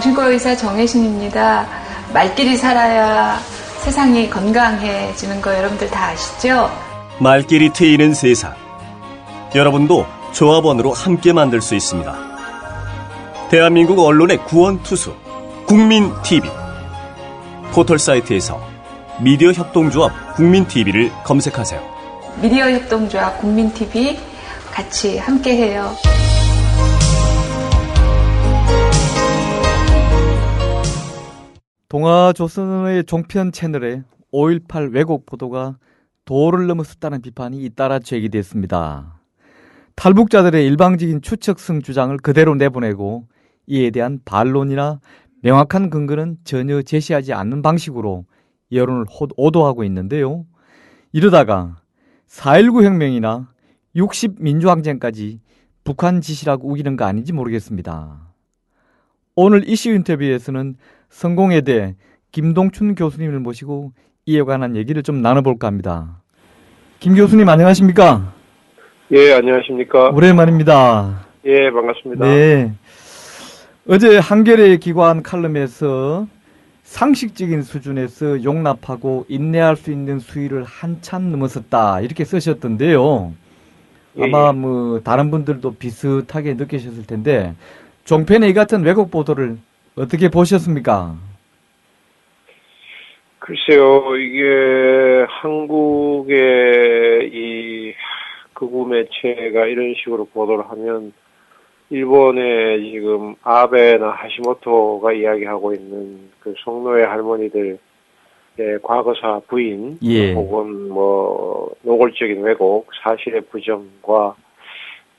정신과 의사 정혜신입니다. 말끼리 살아야 세상이 건강해지는 거 여러분들 다 아시죠? 말끼리 트이는 세상. 여러분도 조합원으로 함께 만들 수 있습니다. 대한민국 언론의 구원투수 국민TV. 포털 사이트에서 미디어 협동조합 국민TV를 검색하세요. 미디어 협동조합 국민TV 같이 함께해요. 동아조선의 종편 채널에 5.18 왜곡 보도가 도를 넘어섰다는 비판이 잇따라 제기됐습니다. 탈북자들의 일방적인 추측성 주장을 그대로 내보내고 이에 대한 반론이나 명확한 근거는 전혀 제시하지 않는 방식으로 여론을 오도하고 있는데요. 이러다가 4.19 혁명이나 60 민주항쟁까지 북한 짓이라고 우기는 거 아닌지 모르겠습니다. 오늘 이슈 인터뷰에서는 성공회대 김동춘 교수님을 모시고 이에 관한 얘기를 좀 나눠볼까 합니다. 김 교수님 안녕하십니까? 예, 안녕하십니까? 오랜만입니다. 예, 반갑습니다. 네. 어제 한겨레 기관 칼럼에서 상식적인 수준에서 용납하고 인내할 수 있는 수위를 한참 넘어섰다 이렇게 쓰셨던데요. 아마 다른 분들도 비슷하게 느끼셨을 텐데 종편의 이 같은 왜곡 보도를 어떻게 보셨습니까? 글쎄요, 이게 한국의 이 극우 매체가 이런 식으로 보도를 하면 일본의 지금 아베나 하시모토가 이야기하고 있는 그 송노의 할머니들의 과거사 부인 혹은 노골적인 왜곡, 사실의 부정과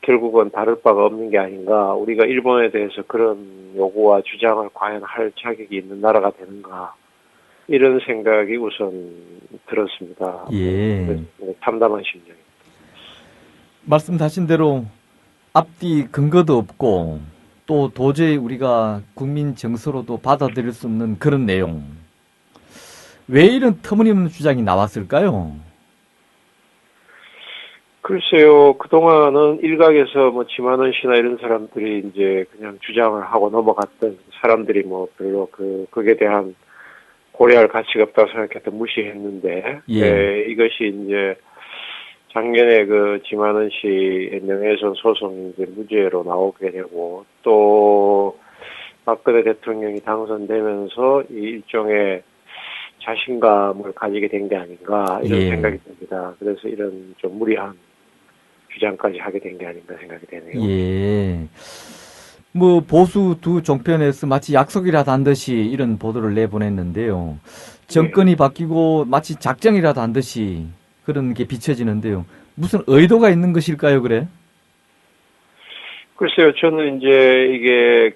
결국은 다를 바가 없는 게 아닌가. 우리가 일본에 대해서 그런 요구와 주장을 과연 할 자격이 있는 나라가 되는가. 이런 생각이 우선 들었습니다. 예. 참담한 심정입니다. 말씀하신 대로 앞뒤 근거도 없고 또 도저히 우리가 국민 정서로도 받아들일 수 없는 그런 내용. 왜 이런 터무니없는 주장이 나왔을까요? 글쎄요, 그동안은 일각에서 지만원 씨나 이런 사람들이 이제 그냥 주장을 하고 넘어갔던 사람들이 별로 그에 대한 고려할 가치가 없다고 생각했던 무시했는데, 이것이 이제 작년에 그 지만원 씨의 명예훼손 소송이 이제 무죄로 나오게 되고, 또 박근혜 대통령이 당선되면서 이 일종의 자신감을 가지게 된 게 아닌가, 이런 생각이 듭니다. 그래서 이런 좀 무리한 주장까지 하게 된 게 아닌가 생각이 되네요. 예. 보수 두 종편에서 마치 약속이라도 한 듯이 이런 보도를 내보냈는데요. 정권이 바뀌고 마치 작정이라도 한 듯이 그런 게 비춰지는데요. 무슨 의도가 있는 것일까요, 그래? 글쎄요, 저는 이제 이게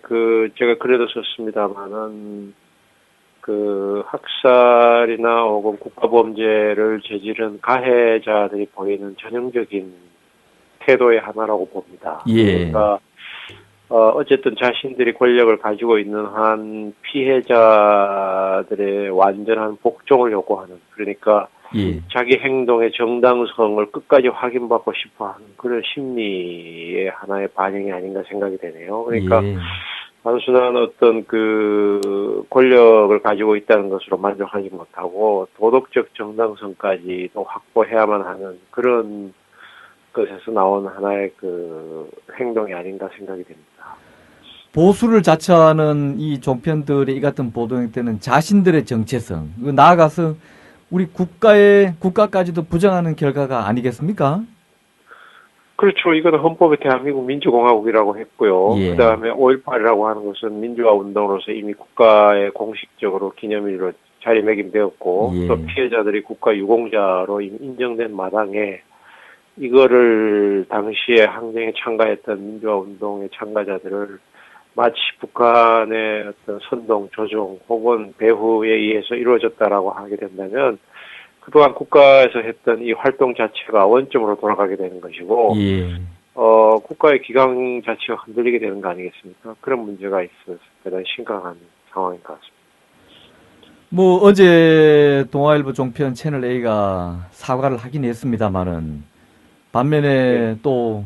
제가 글에도 썼습니다만은 학살이나 혹은 국가범죄를 저지른 가해자들이 보이는 전형적인 태도의 하나라고 봅니다. 그러니까 어쨌든 자신들이 권력을 가지고 있는 한 피해자들의 완전한 복종을 요구하는, 그러니까 자기 행동의 정당성을 끝까지 확인받고 싶어하는 그런 심리의 하나의 반영이 아닌가 생각이 되네요. 그러니까 단순한 어떤 권력을 가지고 있다는 것으로 만족하지 못하고 도덕적 정당성까지도 확보해야만 하는 그런 것에서 나온 하나의 행동이 아닌가 생각이 됩니다. 보수를 자처하는 이 종편들의 이 같은 보도 형태는 자신들의 정체성, 나아가서 우리 국가까지도 부정하는 결과가 아니겠습니까? 그렇죠. 이거는 헌법에 대한민국 민주공화국이라고 했고요. 그 다음에 5.18이라고 하는 것은 민주화 운동으로서 이미 국가에 공식적으로 기념일로 자리매김되었고, 또 피해자들이 국가 유공자로 이미 인정된 마당에 이거를 당시에 항쟁에 참가했던 민주화 운동의 참가자들을 마치 북한의 어떤 선동, 조종 혹은 배후에 의해서 이루어졌다라고 하게 된다면 그동안 국가에서 했던 이 활동 자체가 원점으로 돌아가게 되는 것이고 국가의 기강 자체가 흔들리게 되는 거 아니겠습니까? 그런 문제가 있어서 대단히 심각한 상황인 것 같습니다. 어제 동아일보 종편 채널 A가 사과를 하긴 했습니다만은 반면에 또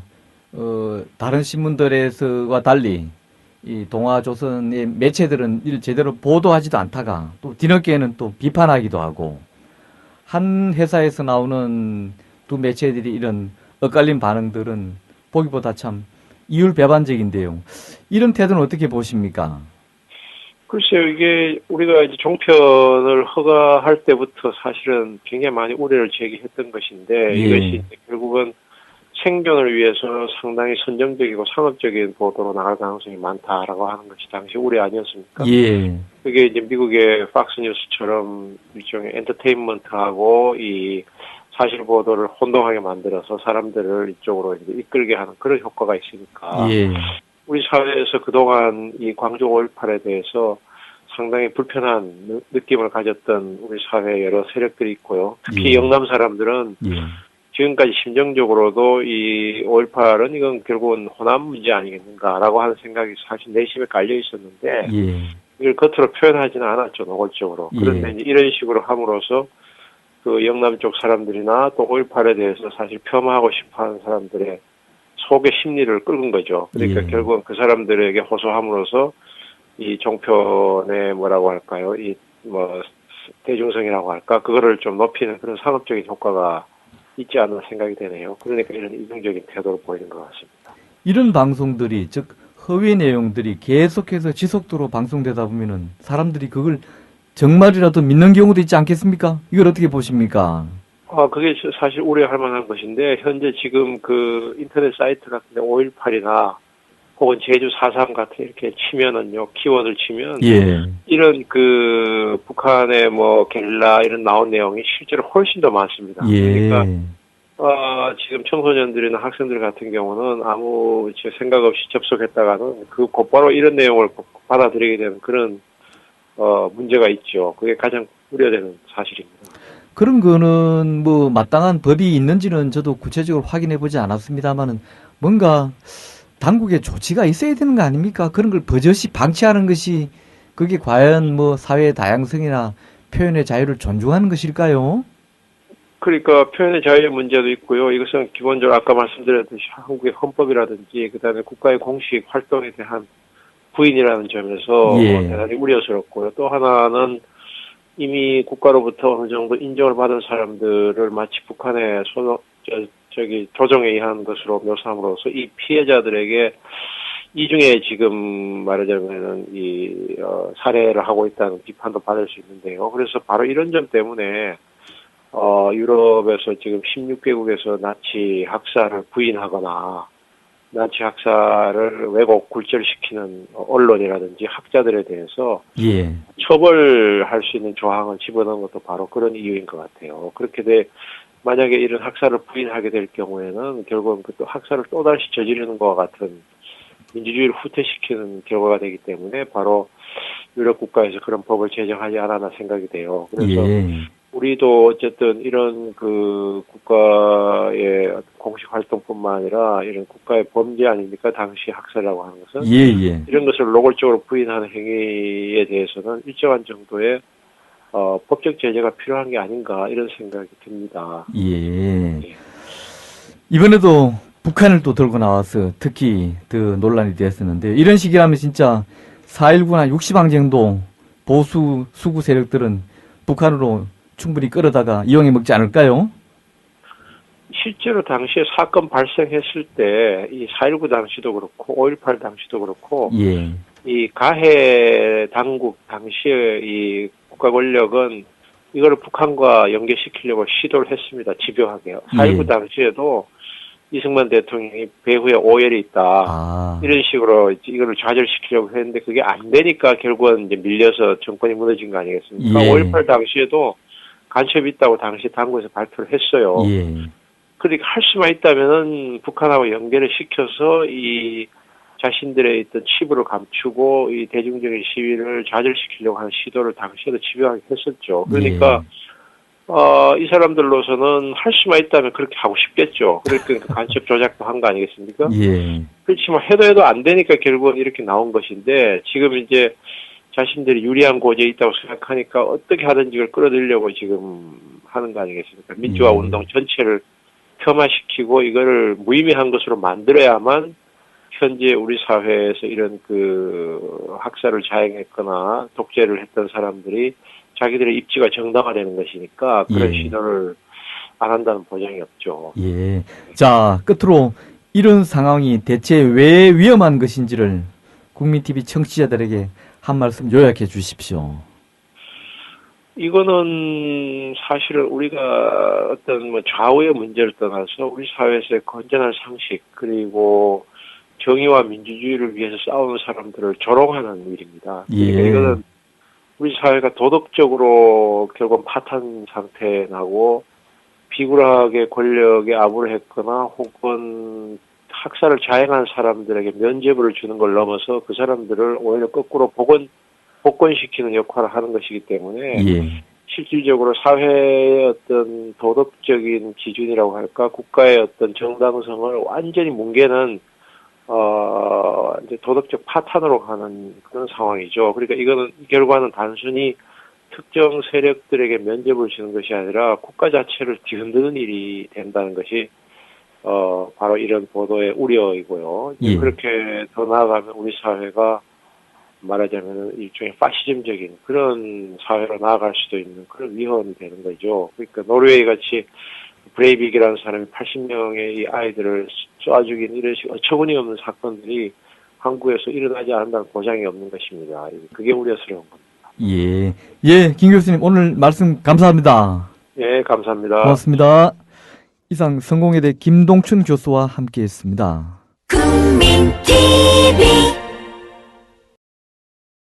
다른 신문들에서와 달리 이 동아조선의 매체들은 이를 제대로 보도하지도 않다가 또 뒤늦게는 또 비판하기도 하고 한 회사에서 나오는 두 매체들이 이런 엇갈린 반응들은 보기보다 참 이율배반적인데요. 이런 태도는 어떻게 보십니까? 글쎄요, 이게 우리가 이제 종편을 허가할 때부터 사실은 굉장히 많이 우려를 제기했던 것인데 예. 이것이 이제 결국은 생존을 위해서 상당히 선정적이고 상업적인 보도로 나갈 가능성이 많다라고 하는 것이 당시 우려 아니었습니까? 예. 그게 이제 미국의 팍스뉴스처럼 일종의 엔터테인먼트하고 이 사실 보도를 혼동하게 만들어서 사람들을 이쪽으로 이제 이끌게 하는 그런 효과가 있으니까. 예. 우리 사회에서 그동안 이 광주 5.18에 대해서 상당히 불편한 느낌을 가졌던 우리 사회의 여러 세력들이 있고요. 특히 예. 영남 사람들은 예. 지금까지 심정적으로도 이 5.18은 이건 결국은 호남 문제 아니겠는가라고 하는 생각이 사실 내심에 깔려 있었는데 예. 이걸 겉으로 표현하지는 않았죠, 노골적으로. 그런데 예. 이제 이런 식으로 함으로써 그 영남 쪽 사람들이나 또 5.18에 대해서 사실 폄하하고 싶어 하는 사람들의 속의 심리를 끌은 거죠. 그러니까 예. 결국은 그 사람들에게 호소함으로써 이 종편의 뭐라고 할까요? 이 뭐 대중성이라고 할까? 그거를 좀 높이는 그런 상업적인 효과가 있지 않나 생각이 되네요. 그러니까 이런 이중적인 태도를 보이는 것 같습니다. 이런 방송들이 즉 허위 내용들이 계속해서 지속적으로 방송되다 보면은 사람들이 그걸 정말이라도 믿는 경우도 있지 않겠습니까? 이걸 어떻게 보십니까? 그게 사실 우려할 만한 것인데, 현재 지금 그 인터넷 사이트 같은데 5.18이나 혹은 제주 4.3 같은 이렇게 치면은요, 키워드를 치면, 예. 이런 그 북한의 뭐 게릴라 이런 나온 내용이 실제로 훨씬 더 많습니다. 예. 그러니까, 지금 청소년들이나 학생들 같은 경우는 아무 생각 없이 접속했다가는 그 곧바로 이런 내용을 받아들이게 되는 그런, 문제가 있죠. 그게 가장 우려되는 사실입니다. 그런 거는 뭐 마땅한 법이 있는지는 저도 구체적으로 확인해 보지 않았습니다만은 뭔가 당국의 조치가 있어야 되는 거 아닙니까? 그런 걸 버젓이 방치하는 것이 그게 과연 뭐 사회의 다양성이나 표현의 자유를 존중하는 것일까요? 그러니까 표현의 자유의 문제도 있고요. 이것은 기본적으로 아까 말씀드렸듯이 한국의 헌법이라든지 그다음에 국가의 공식 활동에 대한 부인이라는 점에서 예. 대단히 우려스럽고요. 또 하나는 이미 국가로부터 어느 정도 인정을 받은 사람들을 마치 북한의 조정에 의한 것으로 묘사함으로써 이 피해자들에게 이중에 지금 말하자면은 살해를 하고 있다는 비판도 받을 수 있는데요. 그래서 바로 이런 점 때문에 유럽에서 지금 16개국에서 나치 학살을 부인하거나 나치 학살을 왜곡 굴절시키는 언론이라든지 학자들에 대해서 예. 처벌할 수 있는 조항을 집어넣은 것도 바로 그런 이유인 것 같아요. 그렇게 만약에 이런 학살을 부인하게 될 경우에는 결국은 그 학살을 또다시 저지르는 것과 같은 민주주의를 후퇴시키는 결과가 되기 때문에 바로 유럽 국가에서 그런 법을 제정하지 않았나 생각이 돼요. 그래서 예. 우리도 어쨌든 이런 그 국가의 공식 활동뿐만 아니라 이런 국가의 범죄 아닙니까? 당시 학살이라고 하는 것은. 예. 이런 것을 노골적으로 부인하는 행위에 대해서는 일정한 정도의 법적 제재가 필요한 게 아닌가 이런 생각이 듭니다. 예. 이번에도 북한을 또 들고 나와서 특히 더 논란이 되었었는데 이런 식이라면 진짜 4.19나 60항 정도 보수 수구 세력들은 북한으로 충분히 끌어다가 이용해 먹지 않을까요? 실제로 당시에 사건 발생했을 때 이 4.19 당시도 그렇고 5.18 당시도 그렇고 예. 이 가해 당국 당시에 이 국가 권력은 이거를 북한과 연계시키려고 시도를 했습니다. 집요하게요. 4.19 당시에도 이승만 대통령이 배후에 오열이 있다. 이런 식으로 이거를 좌절시키려고 했는데 그게 안 되니까 결국은 이제 밀려서 정권이 무너진 거 아니겠습니까? 5.18 당시에도 간첩이 있다고 당시 당국에서 발표를 했어요. 그러니까 할 수만 있다면은 북한하고 연계를 시켜서 이 자신들의 있던 치부를 감추고 이 대중적인 시위를 좌절시키려고 하는 시도를 당시에도 집요하게 했었죠. 그러니까 이 사람들로서는 할 수만 있다면 그렇게 하고 싶겠죠. 그러니까 간첩 조작도 한 거 아니겠습니까? 그렇지만 해도 안 되니까 결국은 이렇게 나온 것인데 지금 이제 자신들이 유리한 고지에 있다고 생각하니까 어떻게 하든지 이걸 끌어들이려고 지금 하는 거 아니겠습니까? 민주화 운동 전체를 폄하시키고 이거를 무의미한 것으로 만들어야만 현재 우리 사회에서 이런 학살을 자행했거나 독재를 했던 사람들이 자기들의 입지가 정당화되는 것이니까 그런 예. 시도를 안 한다는 보장이 없죠. 예. 자, 끝으로 이런 상황이 대체 왜 위험한 것인지를 국민TV 청취자들에게 한 말씀 요약해 주십시오. 이거는 사실은 우리가 어떤 좌우의 문제를 떠나서 우리 사회에서의 건전한 상식 그리고 정의와 민주주의를 위해서 싸우는 사람들을 조롱하는 일입니다. 예. 그러니까 이거는 우리 사회가 도덕적으로 결국 파탄 상태에 나고 비굴하게 권력에 아부를 했거나 혹은 학살을 자행한 사람들에게 면죄부를 주는 걸 넘어서 그 사람들을 오히려 거꾸로 복권시키는 역할을 하는 것이기 때문에 예. 실질적으로 사회의 어떤 도덕적인 기준이라고 할까 국가의 어떤 정당성을 완전히 뭉개는 이제 도덕적 파탄으로 가는 그런 상황이죠. 그러니까 이거는 결과는 단순히 특정 세력들에게 면죄부를 주는 것이 아니라 국가 자체를 뒤흔드는 일이 된다는 것이 바로 이런 보도의 우려이고요. 예. 그렇게 더 나아가면 우리 사회가 말하자면 일종의 파시즘적인 그런 사회로 나아갈 수도 있는 그런 위험이 되는 거죠. 그러니까 노르웨이 같이 브레이빅이라는 사람이 80명의 이 아이들을 쏴 죽인 이런 식 어처구니 없는 사건들이 한국에서 일어나지 않는다는 보장이 없는 것입니다. 그게 우려스러운 겁니다. 예. 예, 김 교수님 오늘 말씀 감사합니다. 예, 감사합니다. 고맙습니다. 이상 성공회대 김동춘 교수와 함께했습니다. 국민TV